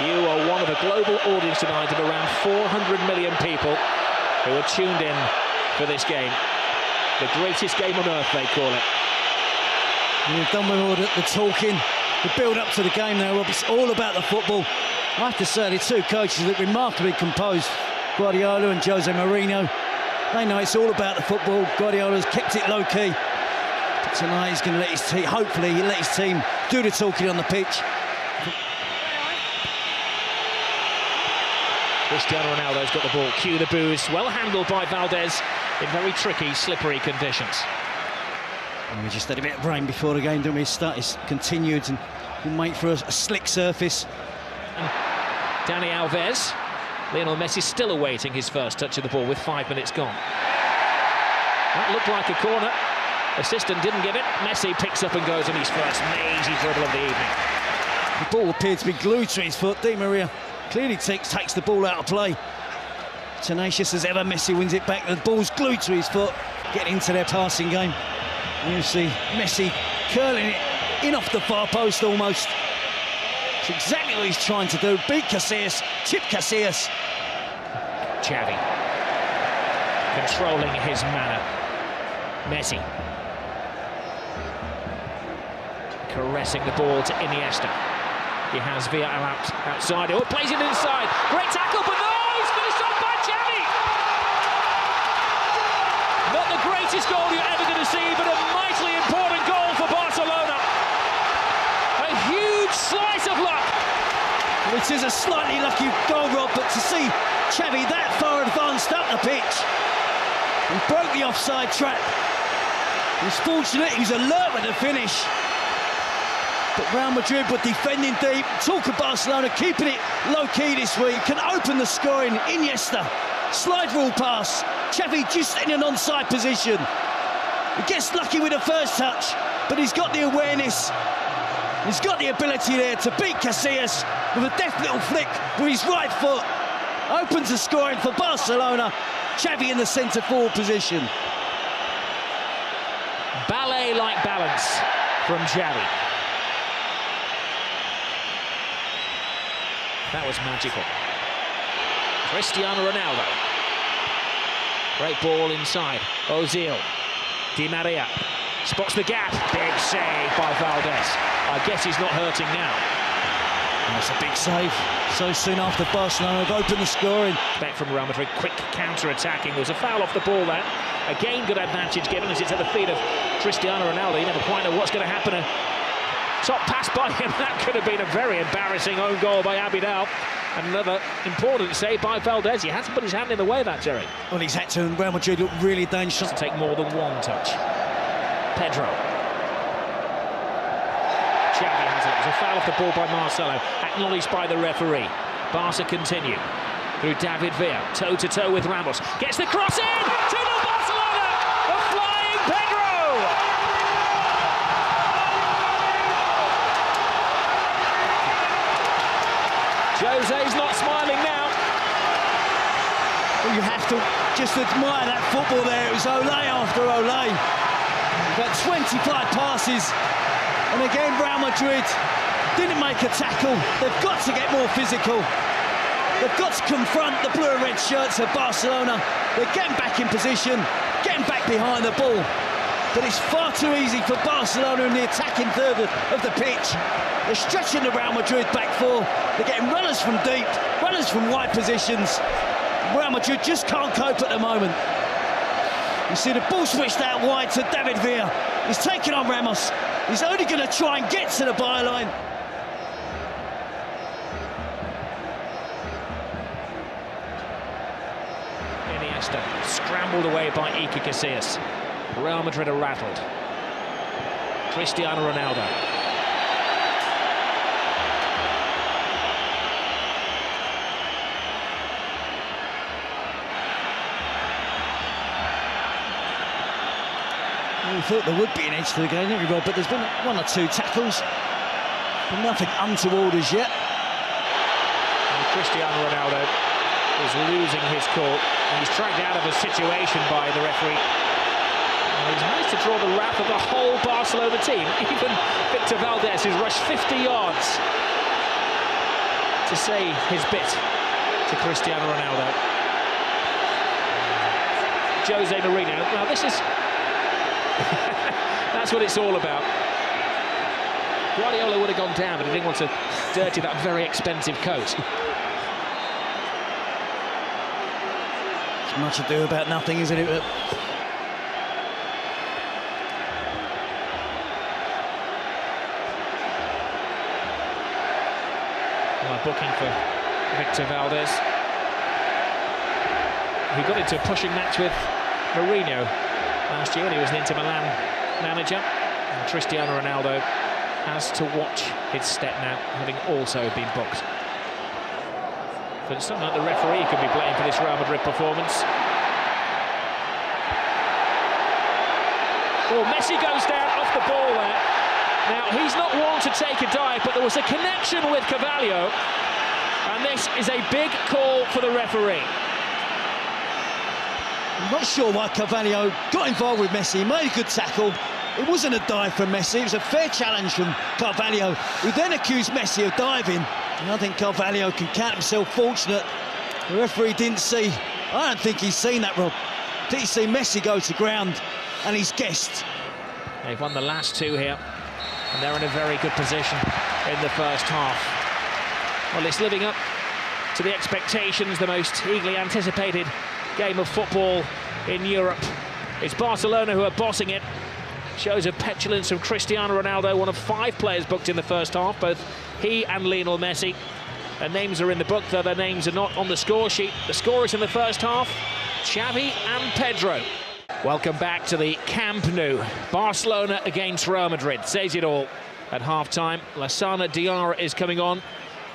You are one of a global audience tonight of around 400 million people who are tuned in for this game. The greatest game on earth, they call it. You've done with all the talking, the build-up to the game now, Rob. It's all about the football. I have to say, the two coaches look remarkably composed, Guardiola and Jose Mourinho. They know it's all about the football. Guardiola's kept it low-key. But tonight he's going to let his team, hopefully, he'll let his team do the talking on the pitch. Cristiano Ronaldo's got the ball. Cue the boos. Well handled by Valdez in very tricky, slippery conditions. And we just had a bit of rain before the game, didn't we? It's continued and we'll make for a slick surface. And Dani Alves. Lionel Messi still awaiting his first touch of the ball with 5 minutes gone. That looked like a corner. Assistant didn't give it. Messi picks up and goes on his first mazy dribble of the evening. The ball appeared to be glued to his foot. Di Maria clearly takes the ball out of play. Tenacious as ever, Messi wins it back. The ball's glued to his foot. Getting into their passing game. And you see Messi curling it in off the far post almost. It's exactly what he's trying to do. Beat Casillas, chip Casillas. Xavi controlling his manner. Messi caressing the ball to Iniesta. He has Villa outside. Oh, plays it inside. Great tackle, but no, it's finished off by Xavi. Not the greatest goal you're ever going to see, but a mightily important goal for Barcelona. A huge slice of luck. It is a slightly lucky goal, Rob, but to see Xavi that far advanced up the pitch, he broke the offside trap. He was fortunate, he was alert with the finish. But Real Madrid were defending deep. Talk of Barcelona keeping it low-key this week. Can open the scoring. Iniesta, slide rule pass. Xavi just in an onside position. He gets lucky with the first touch, but he's got the awareness. He's got the ability there to beat Casillas with a deft little flick with his right foot. Opens the scoring for Barcelona. Xavi in the centre-forward position. Ballet-like balance from Xavi. That was magical. Cristiano Ronaldo. Great ball inside. Ozil. Di Maria. Spots the gap. Big save by Valdez. I guess he's not hurting now. That's a big save. So soon after Barcelona have opened the scoring. Back from Real Madrid, quick counter-attacking. There was a foul off the ball there. Again, good advantage given as it's at the feet of Cristiano Ronaldo. You never quite know what's going to happen. Top pass by him. That could have been a very embarrassing own goal by Abidal. And another important save by Valdez. He had to put his hand in the way of that, Jerry. Well, he's had to, and Real Madrid look really dangerous. To take more than one touch. Pedro. Xavi has it. There's a foul off the ball by Marcelo, acknowledged by the referee. Barca continue through David Villa, toe-to-toe with Ramos. Gets the cross in! 2-0 Barcelona! A flying Pedro! Jose's not smiling now. Well, you have to just admire that football there. It was Olé after Olé. About 25 passes. And again, Real Madrid didn't make a tackle. They've got to get more physical. They've got to confront the blue and red shirts of Barcelona. They're getting back in position, getting back behind the ball. But it's far too easy for Barcelona in the attacking third of the pitch. They're stretching the Real Madrid back four. They're getting runners from deep, runners from wide positions. Real Madrid just can't cope at the moment. You see the ball switched out wide to David Villa. He's taking on Ramos. He's only going to try and get to the byline. Iniesta scrambled away by Iker Casillas. Real Madrid are rattled. Cristiano Ronaldo. We thought there would be an edge to the game, didn't we, Rob? But there's been one or two tackles, but nothing untoward as yet. And Cristiano Ronaldo is losing his cool. He's dragged out of a situation by the referee. And he's managed to draw the wrath of the whole Barcelona team. Even Victor Valdez, who's rushed 50 yards to say his bit to Cristiano Ronaldo. Jose Mourinho. Now this is that's what it's all about. Guardiola would have gone down, but he didn't want to dirty that very expensive coat. It's much ado about nothing, isn't it? Well, booking for Victor Valdez. He got into a pushing match with Mourinho last year when he was an Inter Milan manager. And Cristiano Ronaldo has to watch his step now, having also been booked. But it's not like the referee could be blamed for this Real Madrid performance. Oh, Messi goes down off the ball there. Now, he's not one to take a dive, but there was a connection with Carvalho, and this is a big call for the referee. I'm not sure why Carvalho got involved with Messi. He made a good tackle. It wasn't a dive from Messi, it was a fair challenge from Carvalho, who then accused Messi of diving. And I think Carvalho can count himself fortunate. The referee didn't see, I don't think he's seen that, Rob. Did he see Messi go to ground, and he's guessed. They've won the last two here, and they're in a very good position in the first half. Well, it's living up to the expectations, the most eagerly anticipated game of football in Europe. It's Barcelona who are bossing it. Shows of petulance from Cristiano Ronaldo, one of 5 players booked in the first half, both he and Lionel Messi. Their names are in the book, though their names are not on the score sheet. The scorers in the first half, Xavi and Pedro. Welcome back to the Camp Nou. Barcelona against Real Madrid, says it all. At half-time, Lassana Diarra is coming on.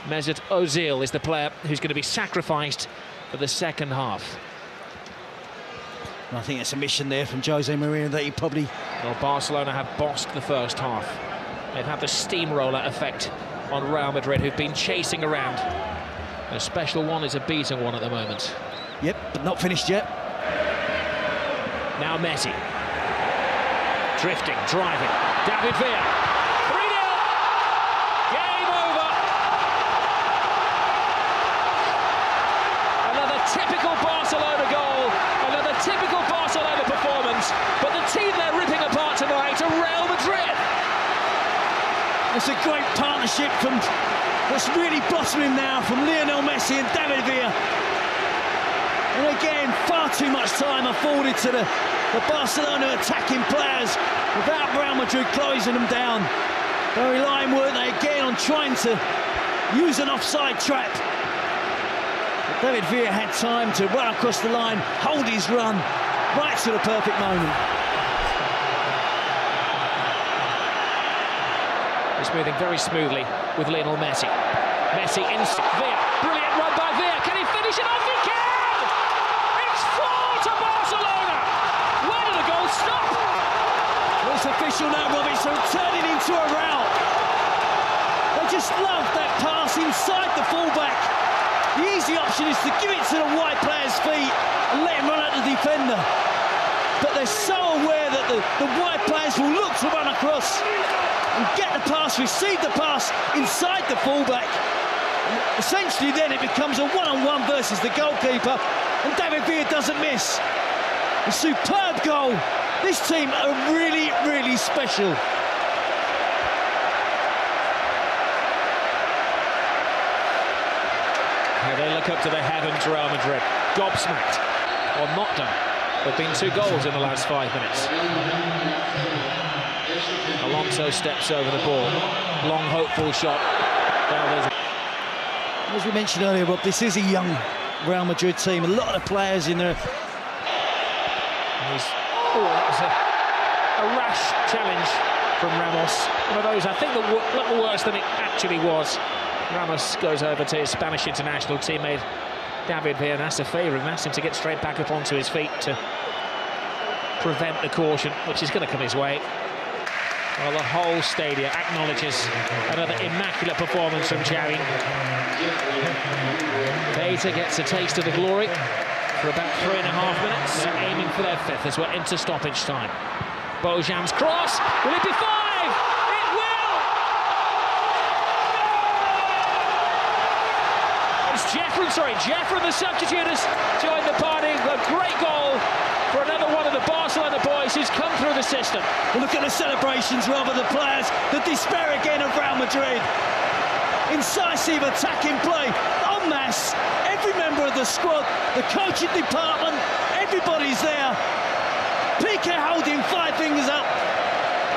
Mesut Ozil is the player who's going to be sacrificed for the second half. I think it's a mission there from Jose Mourinho that he probably... Well, Barcelona have bossed the first half. They've had the steamroller effect on Real Madrid, who've been chasing around. A special one is a beaten one at the moment. Yep, but not finished yet. Now Messi. Drifting, driving. David Villa. 3-0. Game over. Another typical Barcelona goal. Another typical Barcelona performance. But the team they're ripping apart tonight are Real Madrid. It's a great partnership from what's really blossoming now from Lionel Messi and David Villa. And again, far too much time afforded to the Barcelona attacking players without Real Madrid closing them down. They're relying, weren't they, again on trying to use an offside trap. But David Villa had time to run across the line, hold his run, right to the perfect moment. It's moving very smoothly with Lionel Messi. Messi in Villa. Brilliant run by Villa. Can he finish it off? He can! It's 4 to Barcelona! Where did the goal stop? Well, it's official now, Robbie, so turning into a rout. They just love that pass inside the fullback. The easy option is to give it to the wide player's feet and let him run at the defender. But they're so aware that the wide players will look to run across and get the pass, receive the pass inside the fullback. And essentially then it becomes a one-on-one versus the goalkeeper, and David Villa doesn't miss. A superb goal. This team are really, really special. Now they look up to the heavens, Real Madrid. Gobsmacked, or not done. There have been 2 goals in the last 5 minutes. Alonso steps over the ball. Long, hopeful shot. As we mentioned earlier, Rob, this is a young Real Madrid team. A lot of players in there. That was a rash challenge from Ramos. One of those, I think, that looked worse than it actually was. Ramos goes over to his Spanish international teammate David Villa and asks a favour and asks him to get straight back up onto his feet to prevent the caution, which is going to come his way. Well, the whole stadium acknowledges another immaculate performance from Xavi. Beta gets a taste of the glory for about 3.5 minutes, aiming for their 5th as we're into stoppage time. Bojan's cross, will it be 5? It will! Jeffrey, the substitute, has joined the party. A great goal for another one of the Barcelona boys who's come through the system. Well, look at the celebrations, rather, the players, the despair again of Real Madrid. Incisive attacking play, en masse, every member of the squad, the coaching department, everybody's there. Piqué holding 5 fingers up.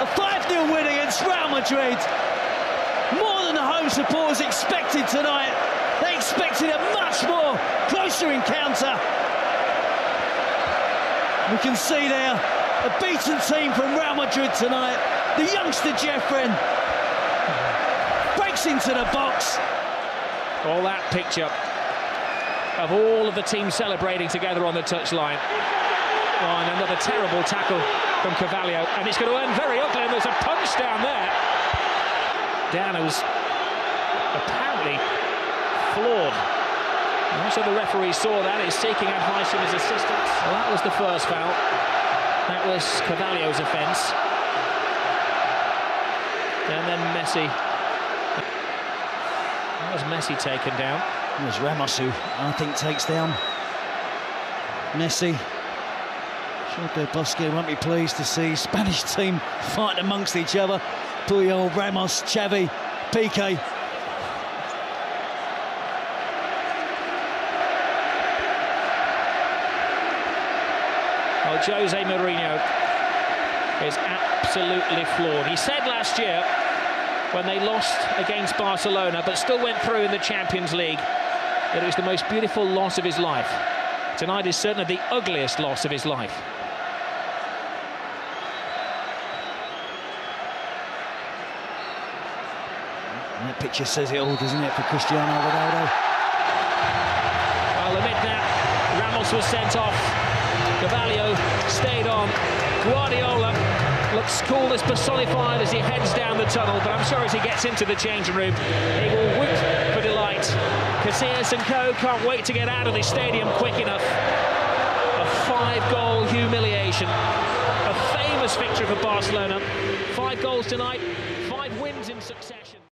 A 5-0 win against Real Madrid. More than the home supporters expected tonight. They expected a much more closer encounter. We can see there a beaten team from Real Madrid tonight. The youngster Jeffrey breaks into the box. All that picture of all of the team celebrating together on the touchline. Oh, and another terrible tackle from Carvalho, and it's going to end very ugly, and there's a punch down there. Dan, who's apparently floored. So the referee saw that, is seeking advice from his assistants. Well, that was the first foul. That was Carvalho's offence. And then Messi. That was Messi taken down. It was Ramos who, I think, takes down Messi. Sure, Bosque won't be pleased to see Spanish team fighting amongst each other. Puyol, Ramos, Xavi, Piqué. Well, Jose Mourinho is absolutely flawed. He said last year, when they lost against Barcelona, but still went through in the Champions League, that it was the most beautiful loss of his life. Tonight is certainly the ugliest loss of his life. And that picture says it all, doesn't it, for Cristiano Ronaldo? Well, amid that, Ramos was sent off. Carvalho stayed on. Guardiola looks coolness personified as he heads down the tunnel, but I'm sure as he gets into the changing room, he will whoop for delight. Casillas and co can't wait to get out of this stadium quick enough. A 5-goal humiliation. A famous victory for Barcelona. 5 goals tonight, 5 wins in succession.